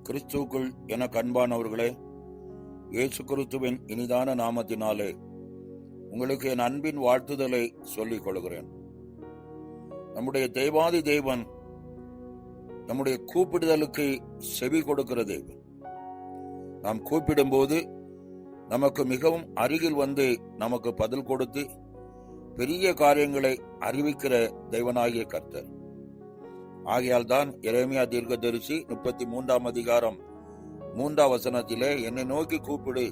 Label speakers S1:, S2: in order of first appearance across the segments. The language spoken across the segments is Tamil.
S1: கிறிஸ்துவுக்குள் எனக்கு அன்பானவர்களே, இயேசு கிறிஸ்துவின் இனிதான நாமத்தினாலே உங்களுக்கு என் அன்பின் வாழ்த்துதலை சொல்லிக் கொள்கிறேன். நம்முடைய தேவாதி தேவன் நம்முடைய கூப்பிடுதலுக்கு செவி கொடுக்கிற தேவன். நாம் கூப்பிடும்போது நமக்கு மிகவும் அருகில் வந்து நமக்கு பதில் கொடுத்து பெரிய காரியங்களை அறிவிக்கிற தேவனாகிய கர்த்தர். ஆகையால் தான் எரேமியா தீர்க்கதரிசி 33 அதிகாரம் 3 வசனத்திலே, என்னை நோக்கி கூப்பிடு,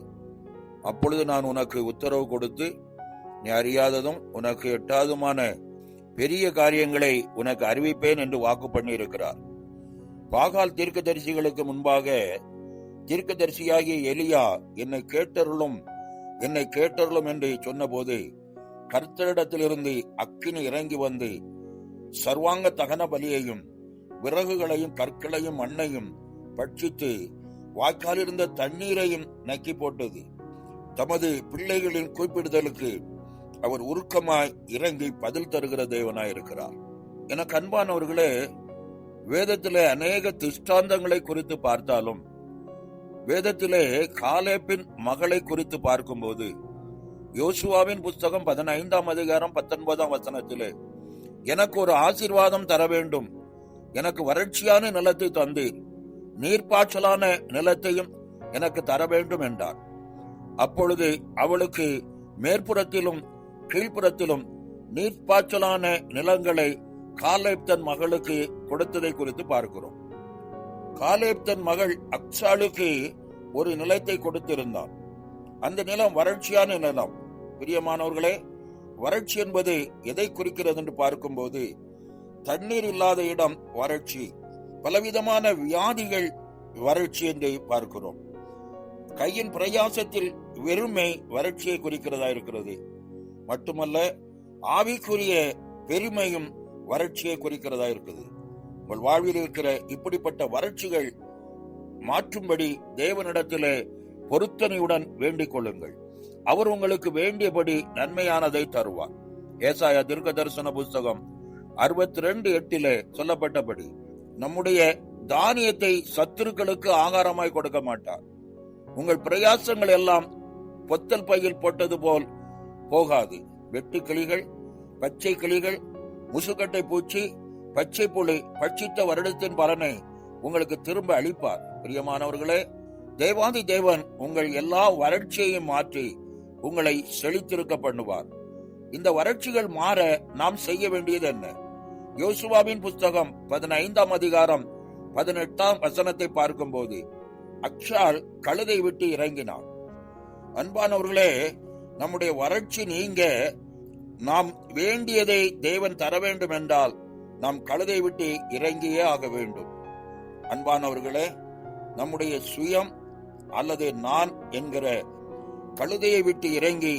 S1: அப்பொழுது நான் உனக்கு உத்தரவு கொடுத்து நீ அறியாததும் உனக்கு எட்டாதுமான பெரிய காரியங்களை உனக்கு அறிவிப்பேன் என்று வாக்கு பண்ணி இருக்கிறார். பாகால் தீர்க்கதரிசிகளுக்கு முன்பாக தீர்க்கதரிசியாகிய எலியா என்னை கேட்டருளும் என்று சொன்னபோது கர்த்தரிடத்திலிருந்து அக்கினி இறங்கி வந்து சர்வாங்க தகன பலியையும் விறகுகளையும் கற்களையும் மண்ணையும் பட்சித்து வாய்க்காலிருந்த தண்ணீரையும் நக்கி போட்டது. தமது பிள்ளைகளின் கூப்பிடுதலுக்கு அவர் உருக்கமாய் இறங்கி பதில் தருகிற தேவனாயிருக்கிறார். எனக்கு அன்பானவர்களே, வேதத்திலே அநேக திஷ்டாந்தங்களை குறித்து பார்த்தாலும் வேதத்திலே காலேபின் மகளை குறித்து பார்க்கும்போது யோசுவாவின் புஸ்தகம் 15 அதிகாரம் 19 வசனத்திலே, எனக்கு ஒரு ஆசீர்வாதம் தர வேண்டும், எனக்கு வறட்சியான நிலத்தை தந்தீர், நீர்ப்பாய்ச்சலான நிலத்தையும் எனக்கு தர வேண்டும் என்றார். அப்பொழுது அவளுக்கு மேற்புறத்திலும் கீழ்ப்புறத்திலும் நீர்ப்பாய்ச்சலான நிலங்களை காலேப் தன் மகளுக்கு கொடுத்ததை குறித்து பார்க்கிறோம். காலேப் தன் மகள் அக்சாளுக்கு ஒரு நிலத்தை கொடுத்திருந்தான். அந்த நிலம் வறட்சியான நிலம். பிரியமானவர்களே, வறட்சி என்பது எதை குறிக்கிறது என்று பார்க்கும்போது தண்ணீர் இல்லாத இடம் வறட்சி, பலவிதமான வியாதிகள் வறட்சி என்று பார்க்கிறோம். கையின் பிரயாசத்தில் வெறுமை வறட்சியை குறிக்கிறதா இருக்கிறது. மட்டுமல்ல, ஆவிக்குரிய பெருமையும் வறட்சியை குறிக்கிறதா இருக்குது. உங்கள் வாழ்வில் இருக்கிற இப்படிப்பட்ட வறட்சிகள் மாற்றும்படி தேவனிடத்திலே பொருத்தனையுடன் வேண்டிக் கொள்ளுங்கள். அவர் உங்களுக்கு வேண்டியபடி நன்மையானதை தருவார். ஏசாயா தீர்க்க தரிசன புஸ்தகம் 62:8 சொல்லப்பட்டபடி நம்முடைய தானியத்தை சத்துருக்களுக்கு ஆகாரமாய் கொடுக்க மாட்டார். உங்கள் பிரயாசங்கள் எல்லாம் பொத்தல் பையில் போட்டது போல் போகாது. வெட்டு கிளிகள், பச்சை கிளிகள், முசுக்கட்டை பூச்சி, பச்சை புலி பட்சித்த வருடத்தின் பலனை உங்களுக்கு திரும்ப அளிப்பார். பிரியமானவர்களே, தேவாதி தேவன் உங்கள் எல்லா வறட்சியையும் மாற்றி உங்களை செழித்திருக்க பண்ணுவார். இந்த வறட்சிகள் மாற நாம் செய்ய வேண்டியது என்ன? யோசுவாவின் புஸ்தகம் 15 அதிகாரம் 18 வசனத்தை பார்க்கும்போது, அக்சாள் கழுதை விட்டு இறங்கினார். அன்பானவர்களே, நம்முடைய வறட்சி நீங்க நாம் வேண்டியதை தேவன் தர வேண்டும் என்றால் நாம் கழுதை விட்டு இறங்கியே ஆக வேண்டும். அன்பானவர்களே, நம்முடைய சுயம் அல்லது நான் என்கிற கழுதையை விட்டு இறங்கி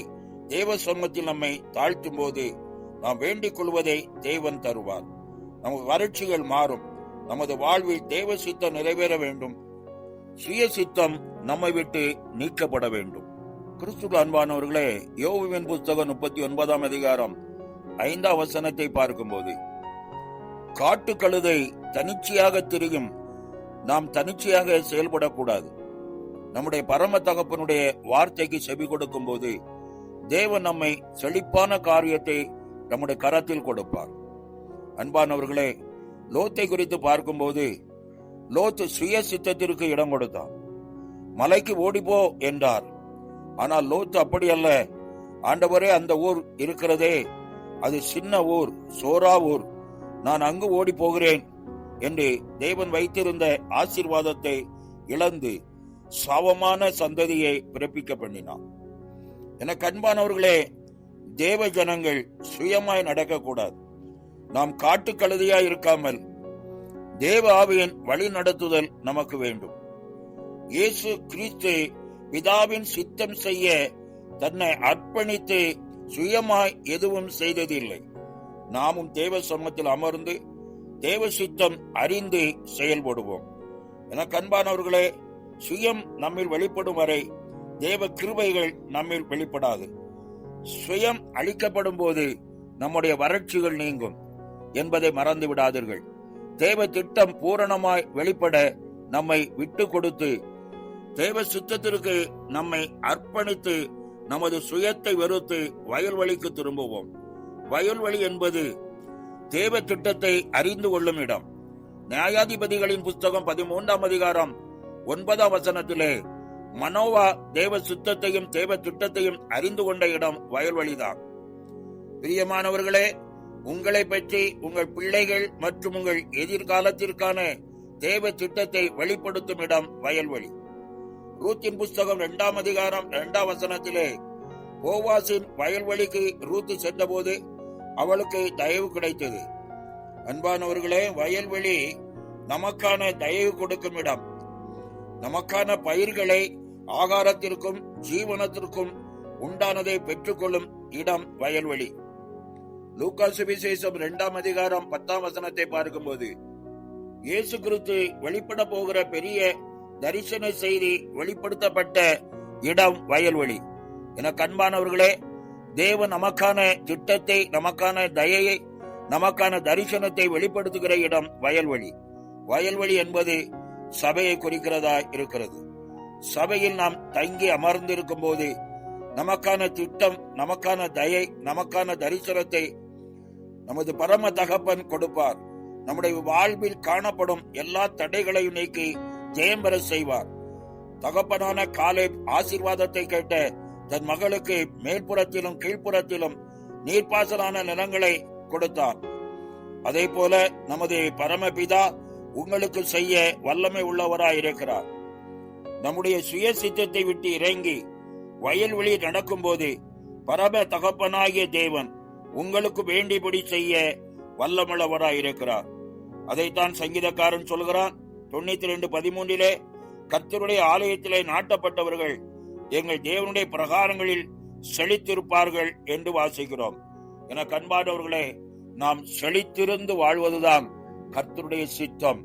S1: தேவ சமூகத்தில் நம்மை தாழ்த்தும் போது நாம் வேண்டிக் கொள்வதை தேவன் தருவார். நமது வறட்சிகள் மாறும். நமது வாழ்வில் தேவ சித்தம் நிறைவேற வேண்டும். சுய சித்தம் நம்மை விட்டு நீக்கப்பட வேண்டும். கிறிஸ்துவ அன்பானவர்களே, யோபுவின் புஸ்தகம் 39 அதிகாரம் 5 வசனத்தை பார்க்கும்போது, காட்டு கழுதை தனிச்சையாக திரியும், நாம் தனிச்சையாக செயல்படக்கூடாது. நம்முடைய பரம தகப்பனுடைய வார்த்தைக்கு செவி கொடுக்கும் போது தேவன் நம்மை செழிப்பான காரியத்தை நம்முடைய கரத்தில் கொடுப்பார். அன்பானவர்களே, லோத்தை குறித்து பார்க்கும்போது லோத்து சுய சித்தத்திற்கு இடம் கொடுத்தான். மலைக்கு ஓடிப்போ என்றார். ஆனால் லோத்து அப்படி அல்ல. ஆண்டவரே, அந்த ஊர் இருக்கிறதே, அது சின்ன ஊர், சோரா ஊர், நான் அங்கு ஓடி போகிறேன் என்று தேவன் வைத்திருந்த ஆசீர்வாதத்தை இழந்து சாவமான சந்ததியை பிறப்பிக்க பண்ணினான். எனக்கு அன்பானவர்களே, தேவ ஜனங்கள் சுயமாய் நடக்கக்கூடாது. நாம் காட்டு கழுதையாய் இருக்காமல் தேவ ஆவியின் வழி நடத்துதல் நமக்கு வேண்டும். இயேசு கிறிஸ்து பிதாவின் சித்தம் செய்ய தன்னை அர்ப்பணித்து சுயமாய் எதுவும் செய்ததில்லை. நாமும் தேவ சமூகத்தில் அமர்ந்து தேவ சித்தம் அறிந்து செயல்படுவோம். எனக்கு அன்பானவர்களே, சுயம் நம்மில் வெளிப்படும் வரை தேவ கிருபைகள் நம்மில் வெளிப்படாது. சுயம் அளிக்கப்படும் போது நம்முடைய வறட்சிகள் நீங்கும் என்பதை மறந்து விடாதீர்கள். தேவ திட்டம் பூரணமாய் வெளிப்பட நம்மை விட்டு கொடுத்து தேவ சுத்தத்திற்கு நம்மை அர்ப்பணித்து நமது சுயத்தை வெறுத்து வயல்வெளிக்கு திரும்புவோம். வயல்வெளி என்பது தேவ திட்டத்தை அறிந்து கொள்ளும் இடம். நியாயாதிபதிகளின் புஸ்தகம் 13ஆம் அதிகாரம் 9ஆம் வசனத்திலே மனோவா தேவ சுத்தத்தையும் தேவ திட்டத்தையும் அறிந்து கொண்ட இடம் வயல்வெளிதான். பிரியமானவர்களே, உங்களை பற்றி உங்கள் பிள்ளைகள் மற்றும் உங்கள் எதிர்காலத்திற்கான தேவ திட்டத்தை வெளிப்படுத்தும் இடம் வயல்வெளி. ரூத்தின் புஸ்தகம் 2ஆம் அதிகாரம் 2ஆம் வசனத்திலே போவாசின் வயல்வெளிக்கு ரூத்து சென்றபோது அவளுக்கு தயவு கிடைத்தது. அன்பானவர்களே, வயல்வெளி நமக்கான தயவு கொடுக்கும் இடம். நமக்கான பயிர்களை ஆகாரத்திற்கும் ஜீவனத்திற்கும் உண்டானதை பெற்றுக்கொள்ளும் இடம் வயல்வெளி. லூக்கா சுவிசேஷம் 2ஆம் அதிகாரம் 10ஆம் வசனத்தை பார்க்கும்போது இயேசு கிறிஸ்து வெளிப்பட போகிற பெரிய தரிசன செய்தி வெளிப்படுத்தப்பட்ட இடம் வயல்வெளி. என அன்பானவர்களே, தேவன் நமக்கான திட்டத்தை, நமக்கான தயையை, நமக்கான தரிசனத்தை வெளிப்படுத்துகிற இடம் வயல்வெளி. வயல்வெளி என்பது சபையை குறிக்கிறதா இருக்கிறது. சபையில் நாம் தங்கி அமர்ந்திருக்கும் போது நமக்கான திட்டம், நமக்கான தயை, நமக்கான தரிசனத்தை நமது பரம தகப்பன் கொடுப்பார். நம்முடைய வாழ்வில் காணப்படும் எல்லா தடைகளையும் நீக்கி ஜெயம் பெற செய்வார். தகப்பனான காலேப் ஆசீர்வாதத்தை கேட்ட தன் மகளுக்கு மேல்புறத்திலும் கீழ்ப்புறத்திலும் நீர்ப்பாசலான நிலங்களை கொடுத்தார். அதே போல நமது பரமபிதா உங்களுக்கு செய்ய வல்லமை உள்ளவராயிருக்கிறார். நம்முடைய சுய சித்தத்தை விட்டு இறங்கி வயல்வெளி நடக்கும் போது பரம தகப்பனாகிய தேவன் உங்களுக்கு வேண்டியபடி செய்ய வல்லமுள்ளவராயிருக்கிறார். அதைத்தான் சங்கீதக்காரன் சொல்கிறான் 92:13 கர்த்தருடைய ஆலயத்திலே நாட்டப்பட்டவர்கள் எங்கள் தேவனுடைய பிரகாரங்களில் செழித்திருப்பார்கள் என்று வாசிக்கிறோம். என அன்பானவர்களே, நாம் செழித்திருந்து வாழ்வதுதான் கர்த்தருடைய சித்தம்.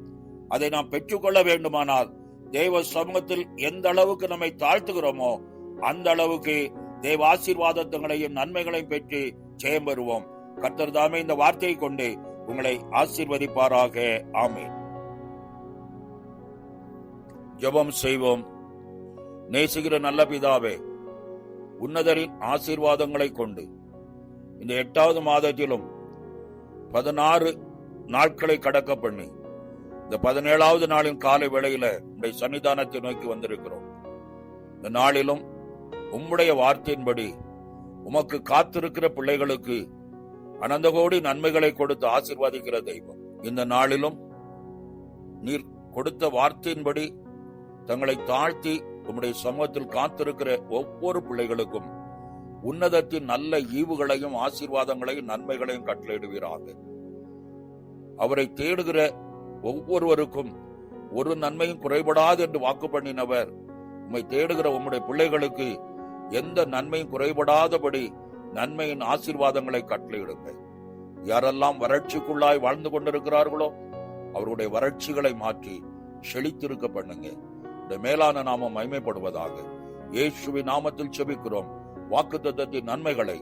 S1: அதை நாம் பெற்றுக்கொள்ள வேண்டுமானால் தேவ சமூகத்தில் எந்த அளவுக்கு நம்மை தாழ்த்துகிறோமோ அந்த அளவுக்கு தேவ ஆசீர்வாதங்களையும் நன்மைகளையும் பெற்று ஜெயம் பெறுவோம். கர்த்தர் தாமே இந்த வார்த்தையை கொண்டு உங்களை ஆசீர்வதிப்பாராக. ஆமென். ஜெபம் செய்வோம். நேசிக்கிற நல்ல பிதாவே, உன்னதரின் ஆசீர்வாதங்களை கொண்டு இந்த 8வது மாதத்திலும் 16 நாட்களை கடக்க பண்ணி இந்த 17வது நாளின் காலை வேளையில உடைய சன்னிதானத்தை நோக்கி வந்திருக்கிறோம். இந்த நாளிலும் உம்முடைய வார்த்தையின்படி உமக்கு காத்திருக்கிற பிள்ளைகளுக்கு அனந்த கோடி நன்மைகளை கொடுத்து ஆசீர்வதிக்கிற தெய்வம். இந்த நாளிலும் நீர் கொடுத்த வார்த்தையின்படி தங்களை தாழ்த்தி உம்முடைய சமூகத்தில் காத்திருக்கிற ஒவ்வொரு பிள்ளைகளுக்கும் உன்னதத்தின் நல்ல ஈவுகளையும் ஆசீர்வாதங்களையும் நன்மைகளையும் கட்டளையிடுவீராக. அவரை தேடுகிற ஒவ்வொருவருக்கும் ஒரு நன்மையும் குறைபடாது என்று வாக்கு பண்ணினவர், உம்மை தேடுகிற உம்முடைய பிள்ளைகளுக்கு எந்த நன்மையும் குறைபடாதபடி நன்மையின் ஆசீர்வாதங்களை கட்டளையிடுங்க. யாரெல்லாம் வறட்சிக்குள்ளாய் வாழ்ந்து கொண்டிருக்கிறார்களோ அவருடைய வறட்சிகளை மாற்றி செழித்திருக்க பண்ணுங்க. இந்த மேலான நாமம் மகிமைப்படுவதாக. இயேசுவின் நாமத்தில் செபிக்கிறோம். வாக்குத்தத்தத்தின் நன்மைகளை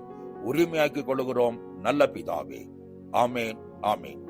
S1: உரிமையாக்கிக் கொள்கிறோம் நல்ல பிதாவே. ஆமேன், ஆமேன்.